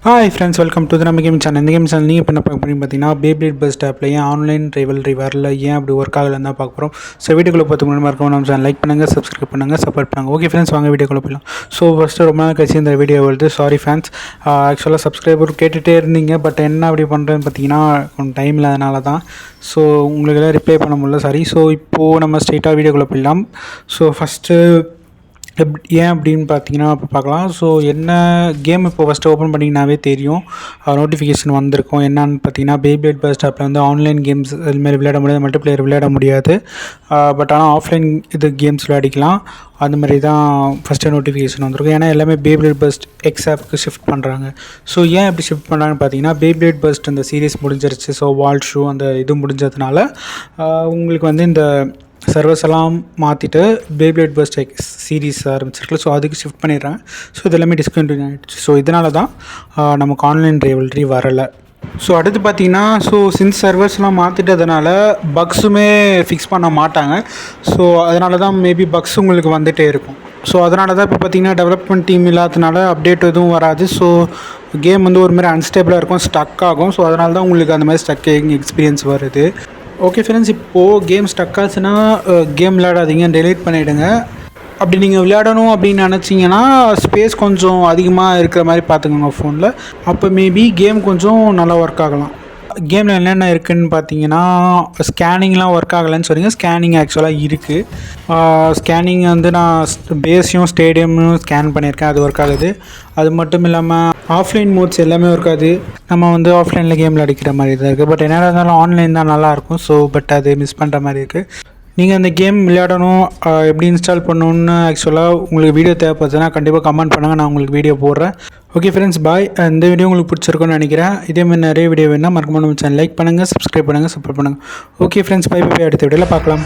Hi friends, welcome to நம்ம game channel. இந்த game channel நீங்கள் இப்போ என்ன பார்க்க போகிறீங்க பார்த்தீங்கன்னா, பேப்ளேட் பஸ் ஆப்பில் ஏன் ஆன்லைன் ரைவல்ரி வரல, ஏன் அப்படி ஒர்க் ஆகலைன்னு தான் பார்க்க போகிறோம். ஸோ வீடியோக்குள்ளே பார்த்து முன்னாடி இருக்கும் நம்ம சேனல் லைக் பண்ணுங்கள், சப்ஸ்கிரைப் பண்ணுங்கள், சப்போர்ட் பண்ணுங்கள். ஓகே ஃப்ரெண்ட்ஸ், வாங்க வீடியோக்குள்ளே போயிடலாம். ஸோ ஃபஸ்ட்டு ரொம்ப நாள் கழிச்சு இந்த வீடியோ வருது. சாரி ஃபேன்ஸ், ஆக்சுவலாக சப்ஸ்கிரைபர் கேட்டுகிட்டே இருந்தீங்க. பட் என்ன அப்படி பண்ணுறேன்னு பார்த்தீங்கன்னா கொஞ்சம் டைம் இல்லாதனால தான். ஸோ உங்களுக்கெல்லாம் ரிப்ளை பண்ண முடியல, சாரி. ஸோ இப்போது நம்ம ஸ்ட்ரெயிட்டாக வீடியோக்குள்ளே போயிடலாம். ஸோ ஃபஸ்ட்டு ஏன் அப்படின்னு பார்த்தீங்கன்னா இப்போ பார்க்கலாம். ஸோ என்ன கேம் இப்போ ஃபஸ்ட்டு ஓப்பன் பண்ணிங்கனாவே தெரியும், நோட்டிஃபிகேஷன் வந்திருக்கும். என்னன்னு பார்த்தீங்கன்னா, பேப்ளேட் பஸ் ஆப்பில் வந்து ஆன்லைன் கேம்ஸ் இதுமாரி விளையாட முடியாது, மல்டிப்ளேயர் விளையாட முடியாது. பட் ஆனால் ஆஃப்லைன் இது கேம்ஸ் விளையாடிக்கலாம். அந்த மாதிரி தான் ஃபஸ்ட்டு நோட்டிஃபிகேஷன் வந்திருக்கும். ஏன்னா எல்லாமே பேப்ளேட் பஸ்ட் எக்ஸ் ஆப்புக்கு ஷிஃப்ட் பண்ணுறாங்க. ஸோ ஏன் எப்படி ஷிஃப்ட் பண்ணுறாங்கன்னு பார்த்தீங்கன்னா, பேப்ளேட் பஸ்ட் அந்த சீரீஸ் முடிஞ்சிருச்சு. ஸோ வால் ஷூ அந்த இது முடிஞ்சதுனால உங்களுக்கு வந்து இந்த சர்வர்ஸ் எல்லாம் மாற்றிட்டு பேப்ளேட் பஸ்ட் எக்ஸ் சீரீஸ் ஆரம்பிச்சிருக்கல. ஸோ அதுக்கு ஷிஃப்ட் பண்ணிடுறாங்க. ஸோ இது எல்லாமே டிஸ்கண்டினியூ ஆகிடுச்சு. ஸோ இதனால தான் நமக்கு ஆன்லைன் ரைவல்ரி வரலை. ஸோ அடுத்து பார்த்தீங்கன்னா, ஸோ சின்ஸ் சர்வர்ஸ்லாம் மாற்றிட்டதுனால பக்ஸுமே ஃபிக்ஸ் பண்ண மாட்டாங்க. ஸோ அதனால தான் மேபி பக்ஸ் உங்களுக்கு வந்துகிட்டே இருக்கும். ஸோ அதனால தான் இப்போ பார்த்தீங்கன்னா டெவலப்மெண்ட் டீம் இல்லாததுனால அப்டேட் எதுவும் வராது. ஸோ கேம் வந்து ஒரு மாதிரி அன்ஸ்டேபிளாக இருக்கும், ஸ்டக் ஆகும். ஸோ அதனால தான் உங்களுக்கு அந்த மாதிரி ஸ்டக்கிங் எக்ஸ்பீரியன்ஸ் வருது. ஓகே ஃப்ரெண்ட்ஸ், இப்போது கேம் ஸ்டக் ஆச்சுன்னா கேம் விளையாடாதீங்க, டெலீட் பண்ணிவிடுங்க. அப்படி நீங்கள் விளையாடணும் அப்படின்னு நினச்சிங்கன்னா ஸ்பேஸ் கொஞ்சம் அதிகமாக இருக்கிற மாதிரி பார்த்துக்கோங்க ஃபோனில். அப்போ மேபி கேம் கொஞ்சம் நல்லா ஒர்க் ஆகலாம். கேமில் என்னென்ன இருக்குதுன்னு பார்த்தீங்கன்னா, ஸ்கேனிங்லாம் ஒர்க் ஆகலைன்னு சொன்னீங்க. ஸ்கேனிங் ஆக்சுவலாக இருக்குது. ஸ்கேனிங் வந்து நான் பேஸையும் ஸ்டேடியமும் ஸ்கேன் பண்ணியிருக்கேன், அது ஒர்க் ஆகுது. அது மட்டும் இல்லாமல் ஆஃப்லைன் மோட்ஸ் எல்லாமே ஒர்க் ஆகுது. நம்ம வந்து ஆஃப்லைனில் கேமில் அடிக்கிற மாதிரி தான் இருக்குது. பட் என்ன இருந்தாலும் ஆன்லைன் தான் நல்லாயிருக்கும். ஸோ பட் அது மிஸ் பண்ணுற மாதிரி இருக்குது. நீங்கள் அந்த கேம் விளையாடணும், எப்படி இன்ஸ்டால் பண்ணணுன்னு ஆக்சுவலாக உங்களுக்கு வீடியோ தேவைப்படுதுன்னா கண்டிப்பாக கமெண்ட் பண்ணுங்கள், நான் உங்களுக்கு வீடியோ போடுறேன். ஓகே ஃப்ரெண்ட்ஸ், பாய். இந்த வீடியோ உங்களுக்கு பிடிச்சிருக்குன்னு நினைக்கிறேன். இதேமாதிரி நிறைய வீடியோ வேணால் மறக்காம நம்ம சேனல் லைக் பண்ணுங்கள், சப்ஸ்கிரைப் பண்ணுங்கள், சப்போர்ட் பண்ணுங்கள். Okay friends, bye bye. அடுத்த வீடியோவில் பார்க்கலாம்.